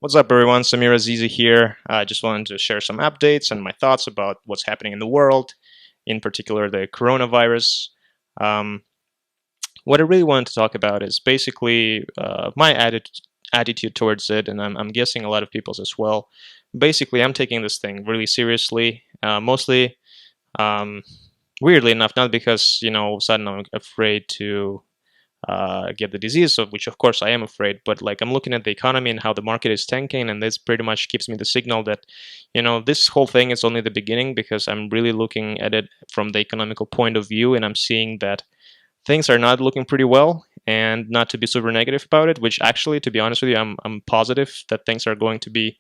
What's up, everyone? Samir Azizi here. I just wanted to share some updates and my thoughts about what's happening in the world, in particular the coronavirus. Um, what I really wanted to talk about is basically my attitude towards it, and I'm guessing a lot of people's as well. Basically, I'm taking this thing really seriously, mostly, um, weirdly enough, not because, all of a sudden I'm afraid to get the disease, of which of course I am afraid. But like I'm looking at the economy and how the market is tanking, and this pretty much gives me the signal that, this whole thing is only the beginning because I'm really looking at it from the economical point of view, and I'm seeing that things are not looking pretty well. And not to be super negative about it, which actually, to be honest with you, I'm positive that things are going to be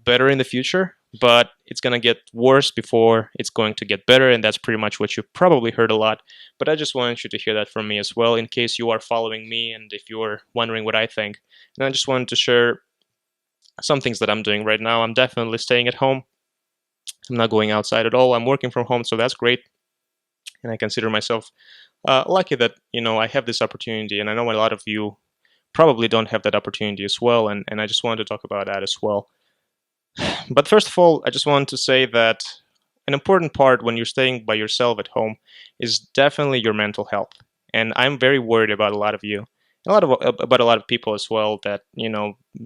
better in the future, but it's going to get worse before it's going to get better. And that's pretty much what you probably heard a lot. But I just wanted you to hear that from me as well, in case you are following me and if you're wondering what I think. And I just wanted to share some things that I'm doing right now. I'm definitely staying at home. I'm not going outside at all. I'm working from home, so that's great. And I consider myself lucky that, I have this opportunity. And I know a lot of you probably don't have that opportunity as well. And I just wanted to talk about that as well. But first of all, I just want to say that an important part when you're staying by yourself at home is definitely your mental health. And I'm very worried about a lot of you, about a lot of people as well. That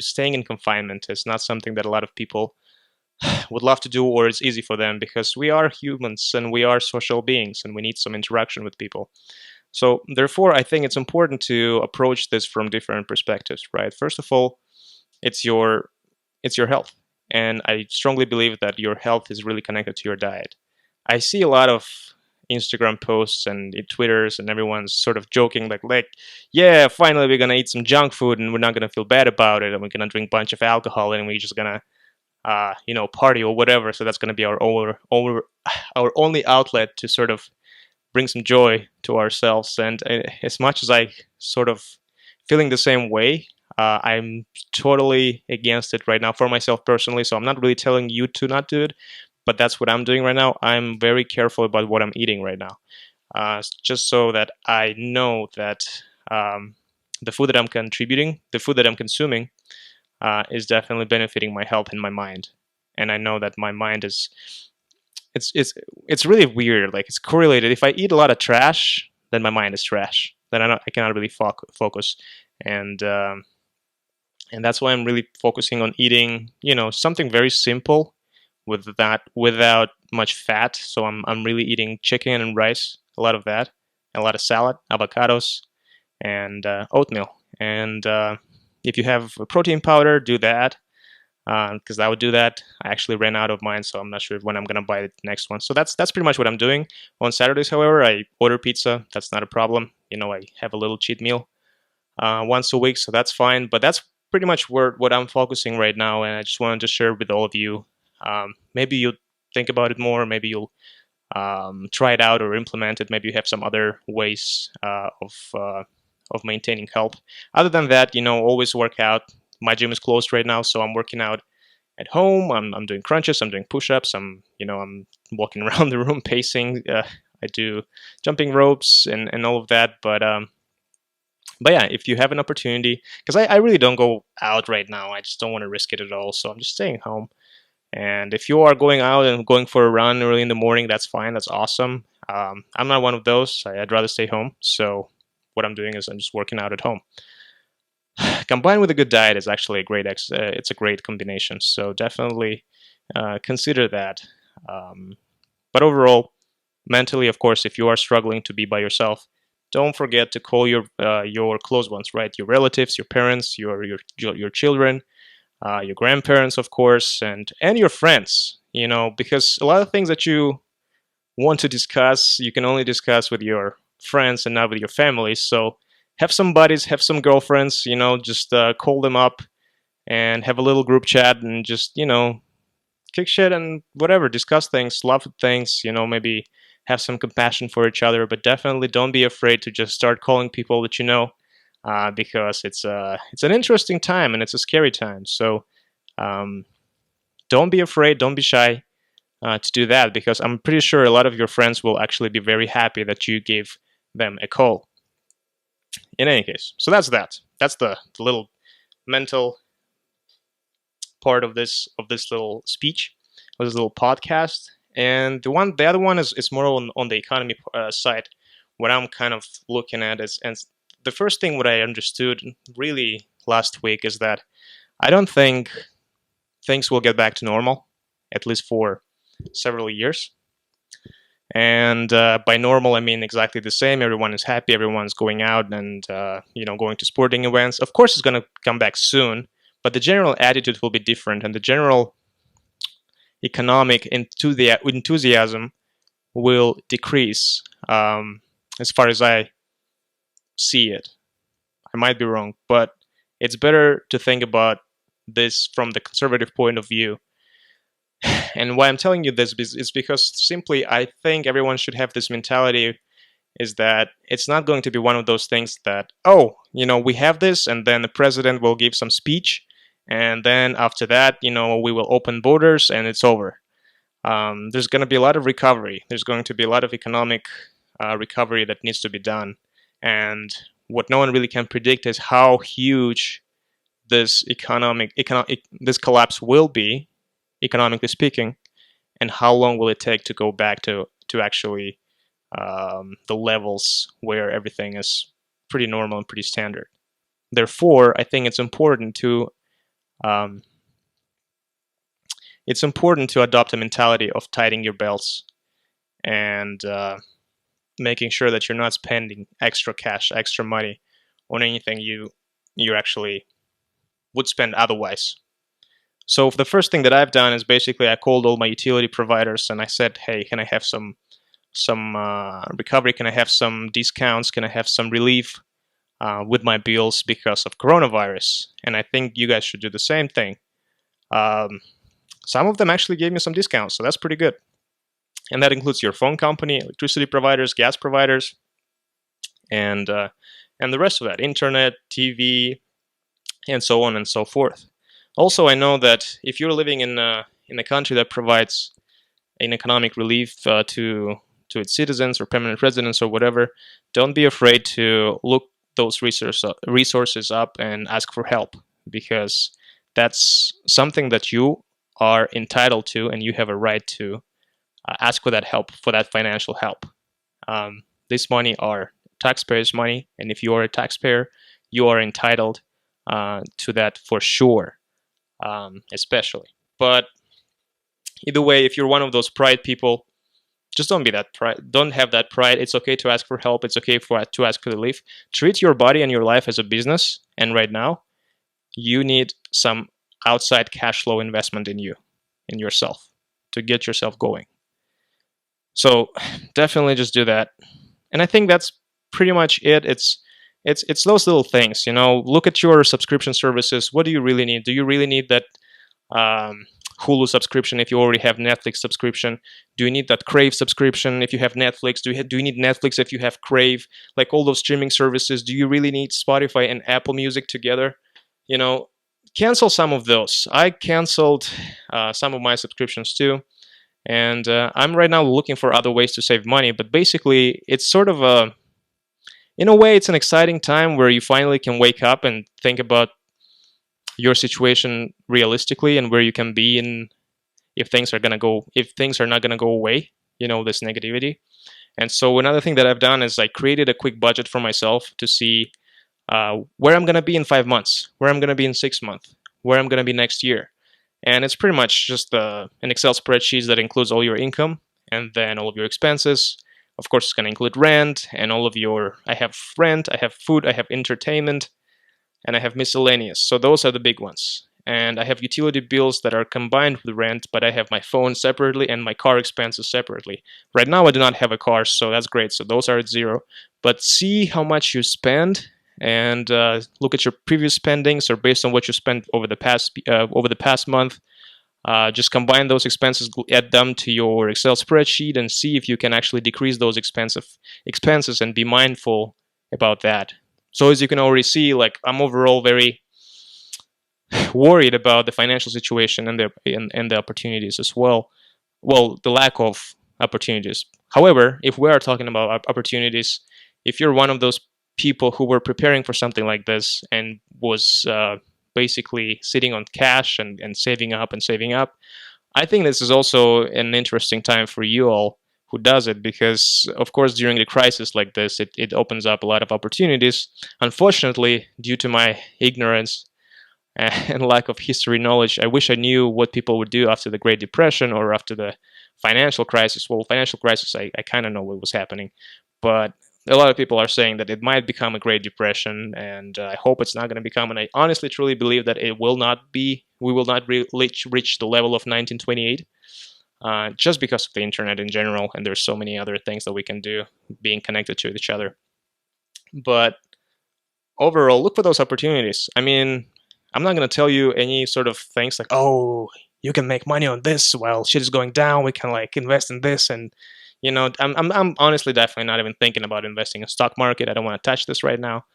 staying in confinement is not something that a lot of people would love to do or is easy for them, because we are humans and we are social beings and we need some interaction with people. So therefore, I think it's important to approach this from different perspectives. Right? First of all, it's your health. And I strongly believe that your health is really connected to your diet. I see a lot of Instagram posts and Twitters, and everyone's sort of joking like, yeah, finally we're gonna eat some junk food and we're not gonna feel bad about it, and we're gonna drink a bunch of alcohol and we're just gonna, party or whatever. So that's gonna be our only outlet to sort of bring some joy to ourselves. And as much as I sort of feeling the same way, I'm totally against it right now for myself personally. So I'm not really telling you to not do it, but that's what I'm doing right now. I'm very careful about what I'm eating right now, just so that I know that the food that the food that I'm consuming, is definitely benefiting my health and my mind. And I know that my mind is it's really weird. Like it's correlated. If I eat a lot of trash, then my mind is trash. Then I cannot really focus. And and that's why I'm really focusing on eating, something very simple without much fat. So I'm really eating chicken and rice, a lot of that, and a lot of salad, avocados, and oatmeal. And if you have a protein powder, do that, because I would do that. I actually ran out of mine, so I'm not sure when I'm gonna buy the next one. So that's pretty much what I'm doing. On Saturdays, however, I order pizza. That's not a problem. I have a little cheat meal once a week, so that's fine. But that's pretty much what I'm focusing right now, and I just wanted to share with all of you. Maybe you'll think about it more. Maybe you'll try it out or implement it. Maybe you have some other ways of maintaining health. Other than that, always work out. My gym is closed right now, so I'm working out at home. I'm doing crunches. I'm doing push-ups. I'm walking around the room, pacing. I do jumping ropes and all of that. But yeah, if you have an opportunity, because I really don't go out right now. I just don't want to risk it at all. So I'm just staying home. And if you are going out and going for a run early in the morning, that's fine. That's awesome. I'm not one of those. I'd rather stay home. So what I'm doing is I'm just working out at home. Combined with a good diet is actually a it's a great combination. So definitely consider that. But overall, mentally, of course, if you are struggling to be by yourself, don't forget to call your close ones, right? Your relatives, your parents, your children, your grandparents, of course, and your friends. Because a lot of things that you want to discuss, you can only discuss with your friends and not with your family. So have some buddies, have some girlfriends. Just call them up and have a little group chat and just kick shit and whatever, discuss things, love things. Maybe have some compassion for each other, but definitely don't be afraid to just start calling people that you know, because it's an interesting time and it's a scary time. So don't be afraid, don't be shy to do that, because I'm pretty sure a lot of your friends will actually be very happy that you gave them a call. In any case, so that's that. That's the little mental part of this little speech, of this little podcast. And the other one is more on the economy side. What I'm kind of looking at is, and the first thing what I understood really last week is that I don't think things will get back to normal, at least for several years. And by normal, I mean exactly the same. Everyone is happy. Everyone's going out and going to sporting events. Of course, it's going to come back soon, but the general attitude will be different, and the general economic enthusiasm will decrease. As far as I see it, I might be wrong, but it's better to think about this from the conservative point of view. And why I'm telling you this is because simply I think everyone should have this mentality, is that it's not going to be one of those things that, we have this, and then the president will give some speech, and then after that, we will open borders and it's over. There's going to be a lot of recovery. There's going to be a lot of economic recovery that needs to be done. And what no one really can predict is how huge this this collapse will be, economically speaking, and how long will it take to go back to actually the levels where everything is pretty normal and pretty standard. Therefore, I think it's important to adopt a mentality of tightening your belts and making sure that you're not spending extra cash, extra money on anything you actually would spend otherwise. So the first thing that I've done is basically I called all my utility providers and I said, hey, can I have some recovery? Can I have some discounts? Can I have some relief with my bills because of coronavirus? And I think you guys should do the same thing. Some of them actually gave me some discounts, so that's pretty good. And that includes your phone company, electricity providers, gas providers, and the rest of that, internet, TV, and so on and so forth. Also, I know that if you're living in a country that provides an economic relief to its citizens or permanent residents or whatever, don't be afraid to look those resources up and ask for help, because that's something that you are entitled to, and you have a right to ask for that help, for that financial help. This money are taxpayers' money, and if you are a taxpayer, you are entitled to that for sure, especially. But either way, if you're one of those pride people, just don't be that pride. Don't have that pride. It's okay to ask for help. It's okay to ask for relief. Treat your body and your life as a business, and right now, you need some outside cash flow investment in you, in yourself, to get yourself going. So definitely just do that. And I think that's pretty much it. It's those little things, look at your subscription services. What do you really need? Do you really need that Hulu subscription if you already have Netflix subscription? Do you need that Crave subscription if you have Netflix? Do you need Netflix if you have Crave? Like all those streaming services, do you really need Spotify and Apple Music together? Cancel some of those. I canceled some of my subscriptions too. And I'm right now looking for other ways to save money. But basically, it's sort of in a way, it's an exciting time where you finally can wake up and think about your situation realistically and where you can be in if things are not gonna go away. This negativity. And so another thing that I've done is I created a quick budget for myself to see where I'm gonna be in 5 months, where I'm gonna be in 6 months, where I'm gonna be next year. And it's pretty much just an Excel spreadsheet that includes all your income and then all of your expenses. Of course, it's going to include rent and I have rent, I have food, I have entertainment, and I have miscellaneous. So those are the big ones. And I have utility bills that are combined with rent, but I have my phone separately and my car expenses separately. Right now, I do not have a car, so that's great. So those are at zero. But see how much you spend and look at your previous spendings, or based on what you spent over the past month. Just combine those expenses, add them to your Excel spreadsheet, and see if you can actually decrease those expenses and be mindful about that. So as you can already see, I'm overall very worried about the financial situation and the opportunities as well. Well, the lack of opportunities. However, if we are talking about opportunities, if you're one of those people who were preparing for something like this and was basically sitting on cash and saving up and saving up. I think this is also an interesting time for you all who does it, because of course during a crisis like this, it opens up a lot of opportunities. Unfortunately, due to my ignorance and lack of history knowledge, I wish I knew what people would do after the Great Depression or after the financial crisis. Well, financial crisis, I kind of know what was happening, but a lot of people are saying that it might become a Great Depression, and I hope it's not going to become. And I honestly, truly believe that it will not be. We will not reach the level of 1928, just because of the internet in general, and there's so many other things that we can do being connected to each other. But overall, look for those opportunities. I mean, I'm not going to tell you any sort of things like, oh, you can make money on this while shit is going down. We can like invest in this, and I'm honestly definitely not even thinking about investing in stock market. I don't want to touch this right now.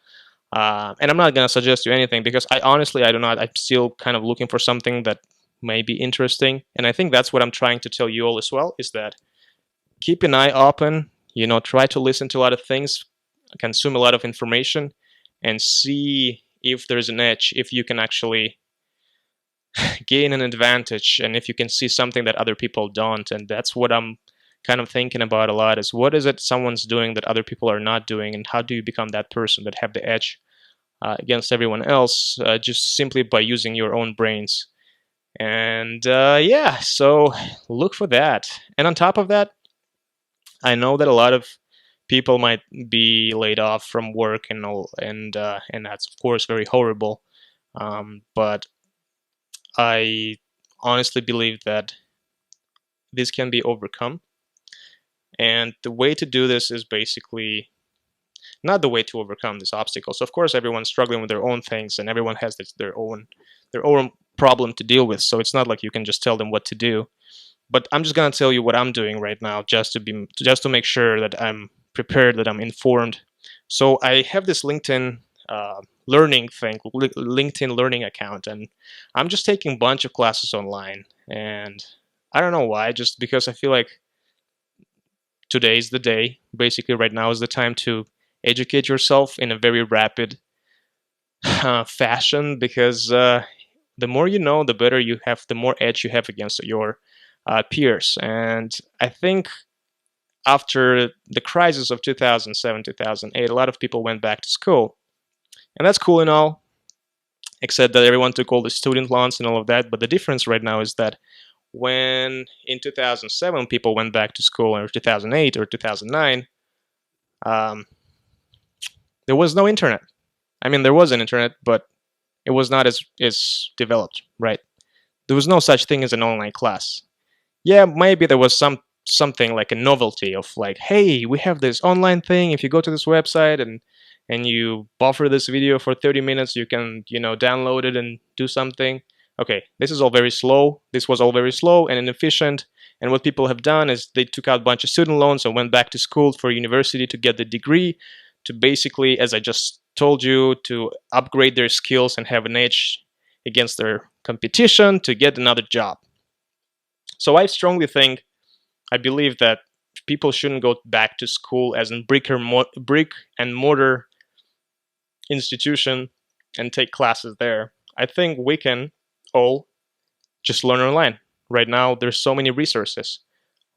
And I'm not going to suggest you anything because I do not. I'm still kind of looking for something that may be interesting. And I think that's what I'm trying to tell you all as well, is that keep an eye open, try to listen to a lot of things, consume a lot of information, and see if there's an edge, if you can actually gain an advantage, and if you can see something that other people don't. And that's what I'm kind of thinking about a lot, is what is it someone's doing that other people are not doing, and how do you become that person that have the edge against everyone else, just simply by using your own brains. And yeah, so look for that. And on top of that, I know that a lot of people might be laid off from work and all, and that's of course very horrible. But I honestly believe that this can be overcome. And the way to do this is basically not the way to overcome these obstacles. Of course, everyone's struggling with their own things, and everyone has their own problem to deal with. So it's not like you can just tell them what to do. But I'm just gonna tell you what I'm doing right now, just to make sure that I'm prepared, that I'm informed. So I have this LinkedIn learning thing, LinkedIn learning account, and I'm just taking a bunch of classes online. And I don't know why, just because I feel like today's the day. Basically, right now is the time to educate yourself in a very rapid fashion, because the more you know, the better you have, the more edge you have against your peers. And I think after the crisis of 2007, 2008, a lot of people went back to school. And that's cool and all, except that everyone took all the student loans and all of that. But the difference right now is that when in 2007 people went back to school, or 2008 or 2009, there was no internet. I mean, there was an internet, but it was not as developed, right? There was no such thing as an online class. Yeah, maybe there was something like a novelty of like, hey, we have this online thing. If you go to this website and you buffer this video for 30 minutes, you can download it and do something. Okay, this is all very slow. This was all very slow and inefficient. And what people have done is they took out a bunch of student loans and went back to school for university to get the degree, to basically, as I just told you, to upgrade their skills and have an edge against their competition to get another job. So I strongly think, I believe that people shouldn't go back to school as in brick and mortar institution and take classes there. I think we can all just learn online. Right now, there's so many resources.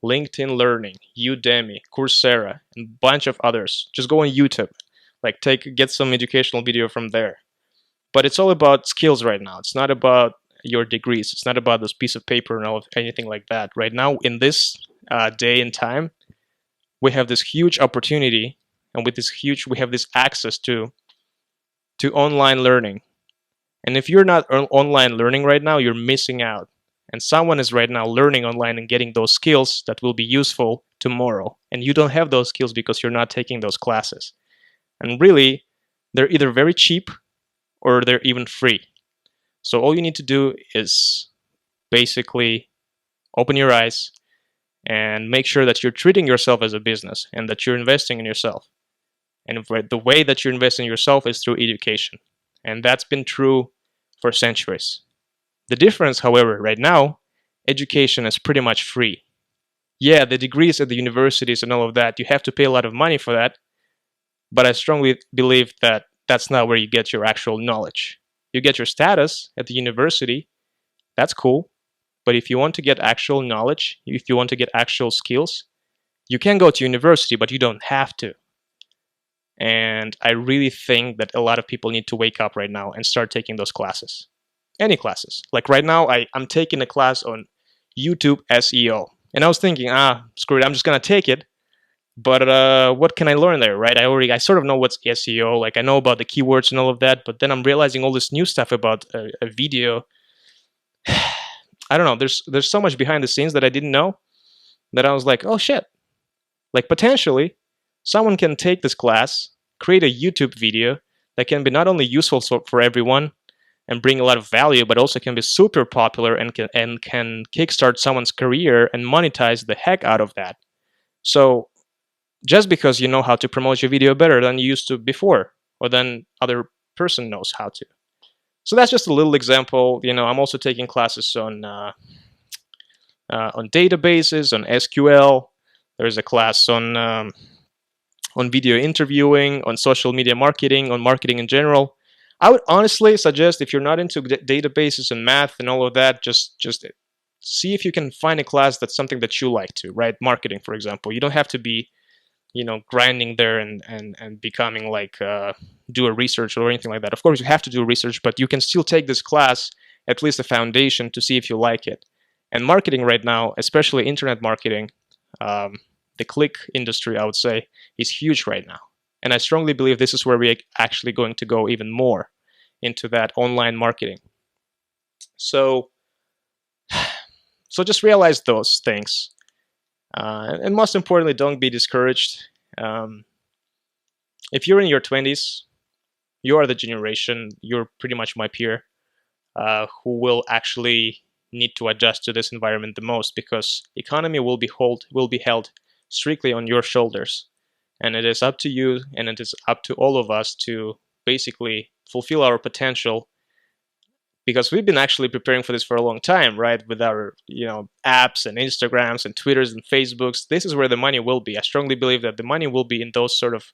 LinkedIn Learning, Udemy, Coursera, and a bunch of others. Just go on YouTube. Get some educational video from there. But it's all about skills right now. It's not about your degrees. It's not about this piece of paper and anything like that. Right now, in this day and time, we have this huge opportunity, and with we have this access to online learning. And if you're not online learning right now, you're missing out. And someone is right now learning online and getting those skills that will be useful tomorrow. And you don't have those skills because you're not taking those classes. And really, they're either very cheap or they're even free. So all you need to do is basically open your eyes and make sure that you're treating yourself as a business and that you're investing in yourself. And the way that you invest in yourself is through education. And that's been true for centuries. The difference, however, right now, education is pretty much free. Yeah, the degrees at the universities and all of that, you have to pay a lot of money for that. But I strongly believe that that's not where you get your actual knowledge. You get your status at the university. That's cool. But if you want to get actual knowledge, if you want to get actual skills, you can go to university, but you don't have to. And I really think that a lot of people need to wake up right now and start taking those classes. Any classes. Like right now, I'm taking a class on YouTube SEO. And I was thinking, screw it, I'm just going to take it. But what can I learn there, right? I sort of know what's SEO. Like I know about the keywords and all of that. But then I'm realizing all this new stuff about a video. I don't know. There's so much behind the scenes that I didn't know that I was like, oh shit. Like potentially, someone can take this class, create a YouTube video that can be not only useful for everyone and bring a lot of value, but also can be super popular and can kickstart someone's career and monetize the heck out of that. So just because you know how to promote your video better than you used to before, or than other person knows how to. So that's just a little example. I'm also taking classes on databases, on SQL. There's a class on video interviewing, on social media marketing, on marketing in general. I would honestly suggest, if you're not into databases and math and all of that, just see if you can find a class that's something that you like to, right? Marketing, for example. You don't have to be, grinding there and becoming like, do a research or anything like that. Of course, you have to do research, but you can still take this class, at least a foundation, to see if you like it. And marketing right now, especially internet marketing, the click industry, I would say, is huge right now. And I strongly believe this is where we're actually going to go even more into that online marketing. So just realize those things. And most importantly, don't be discouraged. If you're in your 20s, you are the generation, you're pretty much my peer, who will actually need to adjust to this environment the most, because economy will be held strictly on your shoulders. And it is up to you, and it is up to all of us to basically fulfill our potential, because we've been actually preparing for this for a long time, right? With our, apps and Instagrams and Twitters and Facebooks. This is where the money will be. I strongly believe that the money will be in those sort of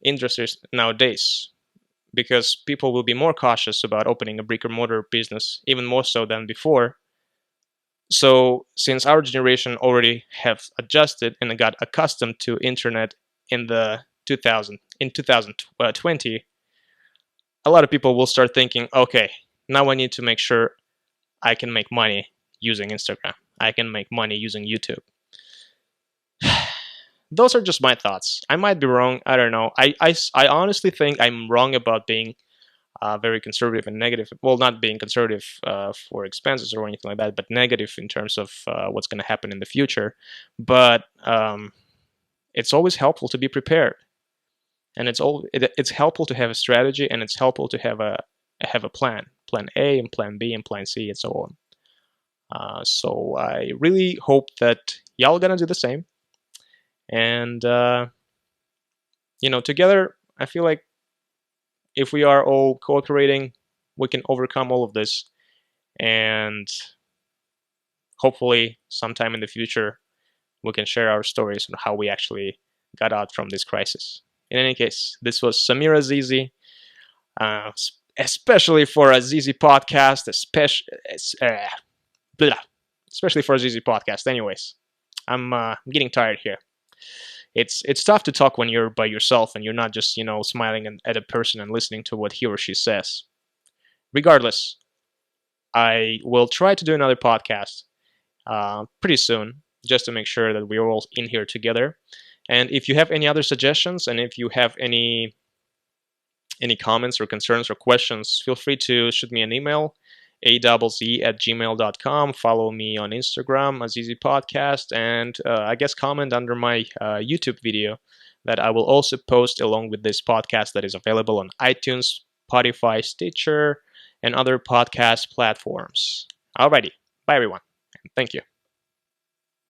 industries nowadays, because people will be more cautious about opening a brick and mortar business, even more so than before. So since our generation already have adjusted and got accustomed to internet in 2020, a lot of people will start thinking, okay, now I need to make sure I can make money using Instagram. I can make money using YouTube. Those are just my thoughts. I might be wrong. I don't know. I honestly think I'm wrong about being very conservative and negative. Well, not being conservative for expenses or anything like that, but negative in terms of what's going to happen in the future. But it's always helpful to be prepared. And it's helpful to have a strategy, and it's helpful to have a plan A and plan B and plan C and so on. So I really hope that y'all gonna do the same. And together, I feel like if we are all cooperating, we can overcome all of this, and hopefully sometime in the future we can share our stories on how we actually got out from this crisis. In any case, this was Samir Azizi, especially for Azizi podcast, especially for Azizi podcast. Anyways, I'm getting tired here. It's tough to talk when you're by yourself and you're not just smiling at a person and listening to what he or she says. Regardless, I will try to do another podcast pretty soon, just to make sure that we're all in here together. And if you have any other suggestions, and if you have any comments or concerns or questions, feel free to shoot me an email, azz@gmail.com. Follow me on Instagram, Azizi Podcast, and I guess comment under my YouTube video that I will also post along with this podcast, that is available on iTunes, Spotify, Stitcher, and other podcast platforms. Alrighty, bye everyone, and thank you.